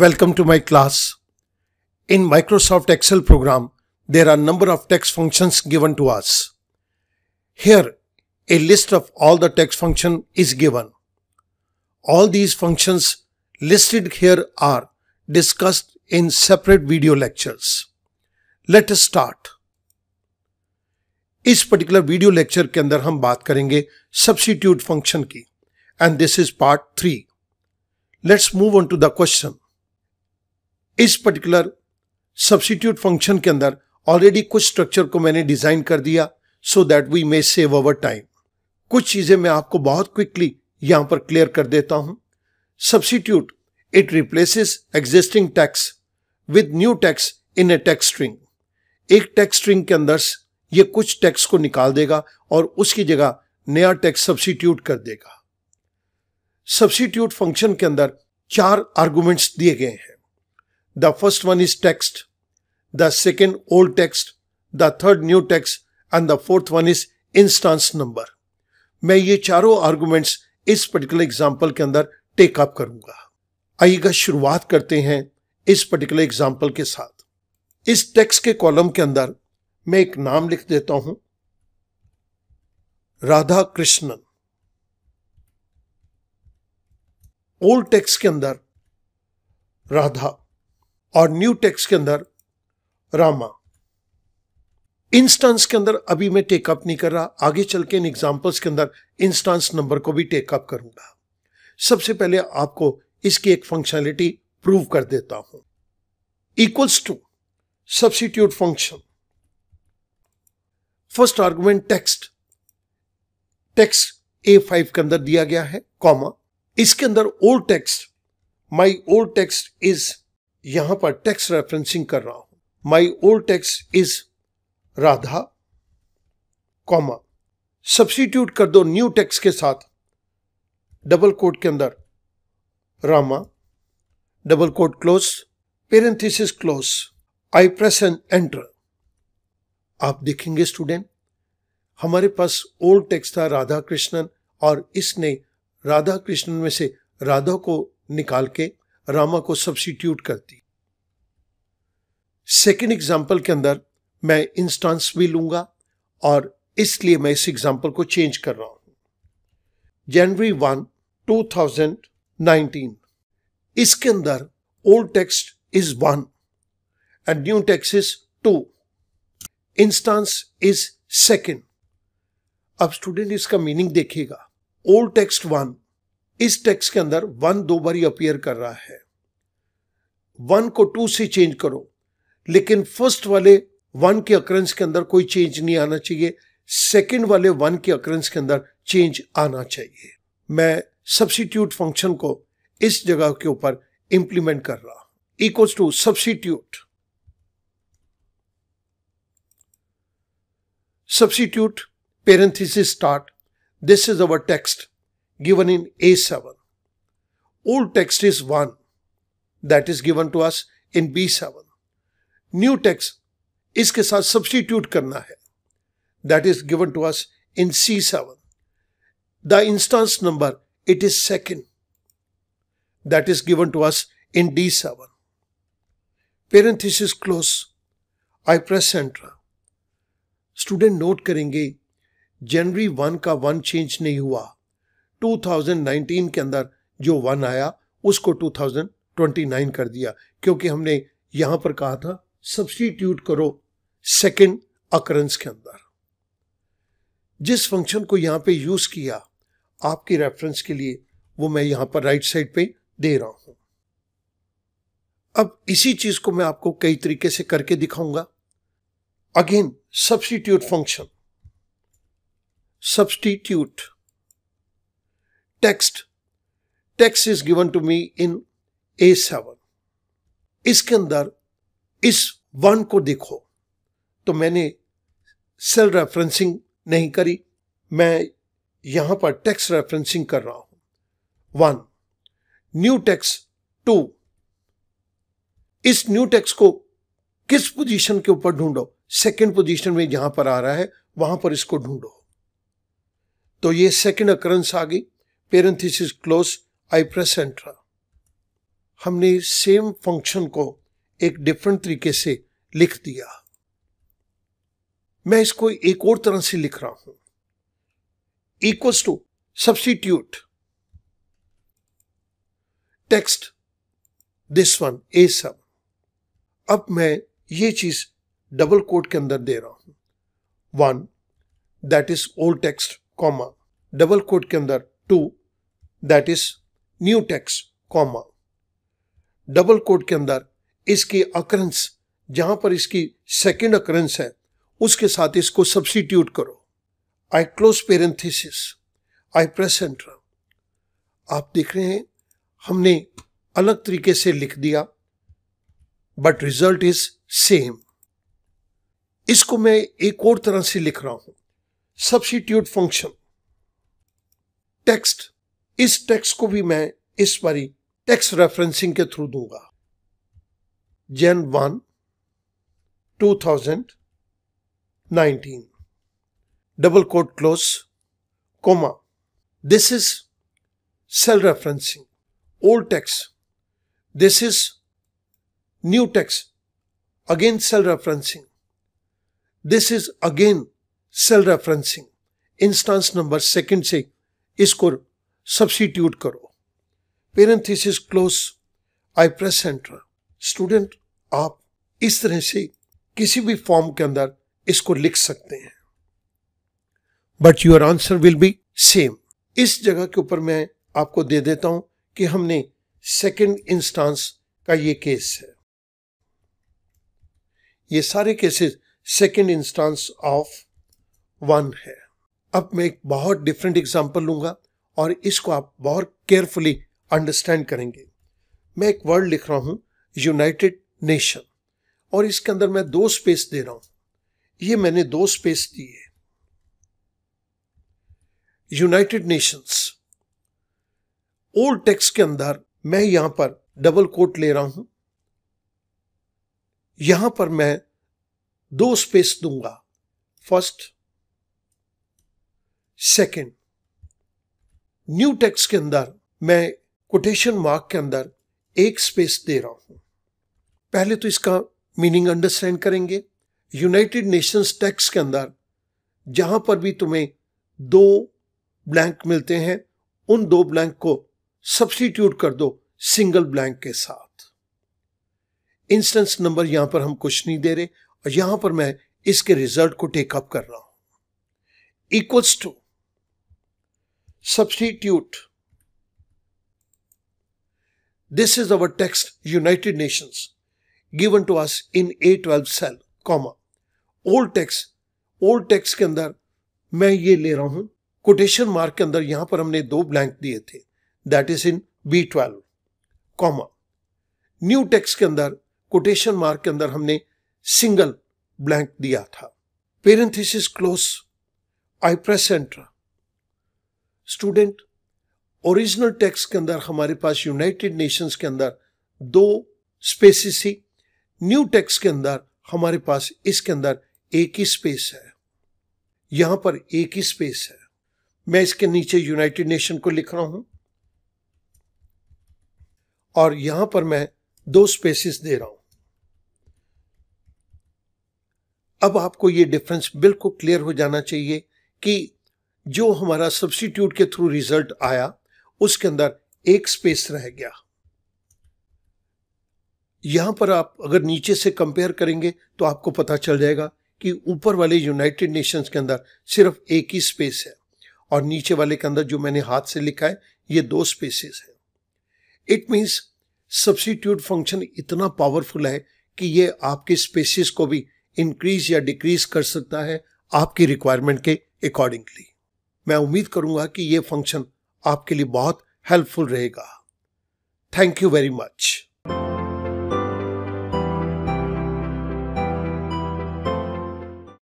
Welcome to my class. In Microsoft Excel program, there are number of text functions given to us. Here, a list of all the text function is given. All these functions listed here are discussed in separate video lectures. Let us start. इस particular video lecture के अंदर हम बात करेंगे substitute function की, and this is part 3. Let's move on to the question. इस particular substitute function के अंदर ऑलरेडी कुछ स्ट्रक्चर को मैंने डिजाइन कर दिया so that we may save our time. कुछ चीजें मैं आपको बहुत क्विकली यहां पर क्लियर कर देता हूं. Substitute it replaces existing text with new text in A text string. एक टेक्स्ट स्ट्रिंग के अंदर ये कुछ टेक्स्ट को निकाल देगा और उसकी जगह नया टेक्स्ट सब्स्टिट्यूट कर देगा. सब्स्टिट्यूट फंक्शन के अंदर 4 आर्गुमेंट्स दिए गए हैं. The first one is text, the second old text, the third new text and the fourth one is instance number. मैं ये चारों आर्गुमेंट्स इस पर्टिकुलर एग्जाम्पल के अंदर टेक अप करूंगा. आइएगा शुरुआत करते हैं इस पर्टिकुलर एग्जाम्पल के साथ. इस टेक्स्ट के कॉलम के अंदर मैं एक नाम लिख देता हूं, राधा कृष्णन. ओल्ड टेक्स्ट के अंदर राधा और न्यू टेक्स्ट के अंदर रामा. इंस्टेंस के अंदर अभी मैं टेकअप नहीं कर रहा, आगे चल के इन एग्जांपल्स के अंदर इंस्टेंस नंबर को भी टेकअप करूंगा. सबसे पहले आपको इसकी एक फंक्शनैलिटी प्रूव कर देता हूं. Equals to substitute function. First argument text A5 के अंदर दिया गया है, कॉमा. इसके अंदर old text, my old text is, यहां पर टेक्स्ट रेफरेंसिंग कर रहा हूं, my old text is Radha, comma. Substitute कर दो न्यू टेक्स्ट के साथ, डबल कोट के अंदर Rama, double quote close, parenthesis close. I press and enter. आप देखेंगे स्टूडेंट, हमारे पास ओल्ड टेक्स्ट था राधा कृष्णन और इसने राधा कृष्णन में से राधा को निकाल के रामा को सब्स्टिट्यूट कर दी. सेकेंड एग्जाम्पल के अंदर मैं इंस्टेंस भी लूंगा और इसलिए मैं इस एग्जाम्पल को चेंज कर रहा हूं. जनवरी 1, 2019. इसके अंदर old text is 1 and new text is 2. Instance is second. अब स्टूडेंट इसका मीनिंग देखिएगा. ओल्ड टेक्स्ट 1, इस टेक्स्ट के अंदर 1 2 बार अपीयर कर रहा है. 1 को 2 से चेंज करो, लेकिन फर्स्ट वाले 1 के अकरेंस के अंदर कोई चेंज नहीं आना चाहिए, सेकंड वाले 1 के अकरेंस के अंदर चेंज आना चाहिए. मैं सब्स्टिट्यूट फंक्शन को इस जगह के ऊपर इंप्लीमेंट कर रहा हूं. Equals to substitute parenthesis start. This is our text given in A7. Old text is 1, that is given to us in B7. New text इसके साथ substitute करना है, that is given to us in C7. The instance number, it is second, that is given to us in D7. Parenthesis close. I press enter. Student note करेंगे जनवरी 1 का 1 change नहीं हुआ. 2019 के अंदर जो 1 आया उसको 2029 कर दिया, क्योंकि हमने यहां पर कहा था सब्स्टिट्यूट करो सेकंड अकरेंस के अंदर. जिस फंक्शन को यहां पे यूज किया आपकी रेफरेंस के लिए, वो मैं यहां पर राइट साइड पे दे रहा हूं. अब इसी चीज को मैं आपको कई तरीके से करके दिखाऊंगा. Again substitute function. Substitute text is given to me in A7. इसके अंदर इस 1 को देखो तो मैंने सेल रेफरेंसिंग नहीं करी, मैं यहां पर टेक्स्ट रेफरेंसिंग कर रहा हूं. 1 न्यू टेक्स्ट 2. इस न्यू टेक्स्ट को किस पोजीशन के ऊपर ढूंढो, सेकंड पोजीशन में जहां पर आ रहा है वहां पर इसको ढूंढो. तो ये सेकंड अकरेंस आ गई. Parenthesis close. I press enter. हमने सेम फंक्शन को एक डिफरेंट तरीके से लिख दिया। मैं इसको एक और तरह से लिख रहा हूं, equals to substitute text this one A7। अब मैं ये चीज डबल कोट के अंदर दे रहा हूं, 1 that is old text comma, double coat के अंदर 2 that is new text comma, double coat के अंदर इसकी अकरेंस जहां पर इसकी सेकंड अकरेंस है उसके साथ इसको सब्स्टिट्यूट करो। आई क्लोज पेरेंथेसिस, आई प्रेस एंटर। आप देख रहे हैं हमने अलग तरीके से लिख दिया बट रिजल्ट इज सेम। इसको मैं एक और तरह से लिख रहा हूं, सब्स्टिट्यूट फंक्शन टेक्स्ट। इस टेक्स्ट को भी मैं इस बारी टेक्स्ट रेफरेंसिंग के थ्रू दूंगा, Jan 1 2019 double quote close comma. This is cell referencing, old text. This is new text, again cell referencing. This is again cell referencing. Instance number second से इसको सब्स्टिट्यूट करो, पेरेंथेसिस क्लोज, आई press enter. Student, आप इस तरह से किसी भी form के अंदर इसको लिख सकते हैं, but your answer will be same. इस जगह के ऊपर मैं आपको दे देता हूं कि हमने सेकंड इंस्टांस का ये केस है, ये सारे केसेस सेकंड इंस्टांस ऑफ 1 है। अब मैं एक बहुत डिफरेंट एग्जांपल लूंगा और इसको आप बहुत केयरफुली अंडरस्टैंड करेंगे। मैं एक वर्ड लिख रहा हूं यूनाइटेड नेशन और इसके अंदर मैं 2 स्पेस दे रहा हूं, ये मैंने 2 स्पेस दिए। यूनाइटेड नेशंस ओल्ड टेक्स्ट के अंदर मैं यहां पर डबल कोट ले रहा हूं, यहां पर मैं 2 स्पेस दूंगा, फर्स्ट सेकंड। न्यू टेक्स्ट के अंदर मैं कोटेशन मार्क के अंदर 1 स्पेस दे रहा हूं। पहले तो इसका मीनिंग अंडरस्टैंड करेंगे। यूनाइटेड नेशंस टेक्स्ट के अंदर जहां पर भी तुम्हें 2 ब्लैंक मिलते हैं, उन 2 ब्लैंक को सब्स्टिट्यूट कर दो सिंगल ब्लैंक के साथ। इंस्टेंस नंबर यहां पर हम कुछ नहीं दे रहे और यहां पर मैं इसके रिजल्ट को टेकअप कर रहा हूं, equals to substitute. This is our text United Nations given to us in A12 cell, comma. Old text के अंदर मैं ये ले रहा हूं कोटेशन मार्क के अंदर, यहां पर हमने 2 ब्लैंक दिए थे, that is in B12, comma. New text के अंदर कोटेशन मार्क के अंदर हमने सिंगल ब्लैंक दिया था, पेरेंथेसिस क्लोज, आई press enter. Student, original text के अंदर हमारे पास यूनाइटेड नेशंस के अंदर 2 स्पेसिस थी, न्यू टेक्स्ट के अंदर हमारे पास इसके अंदर 1 ही स्पेस है, यहां पर 1 ही स्पेस है। मैं इसके नीचे यूनाइटेड नेशन को लिख रहा हूं और यहां पर मैं 2 स्पेसिस दे रहा हूं। अब आपको यह डिफरेंस बिल्कुल क्लियर हो जाना चाहिए कि जो हमारा सब्स्टिट्यूट के थ्रू रिजल्ट आया उसके अंदर 1 स्पेस रह गया। यहां पर आप अगर नीचे से कंपेयर करेंगे तो आपको पता चल जाएगा कि ऊपर वाले यूनाइटेड नेशंस के अंदर सिर्फ 1 ही स्पेस है और नीचे वाले के अंदर जो मैंने हाथ से लिखा है ये 2 स्पेसेस है। इट मींस सब्स्टिट्यूट फंक्शन इतना पावरफुल है कि ये आपके स्पेसिस को भी इंक्रीज या डिक्रीज कर सकता है आपकी रिक्वायरमेंट के अकॉर्डिंगली। मैं उम्मीद करूंगा कि यह फंक्शन आपके लिए बहुत हेल्पफुल रहेगा। Thank you very much.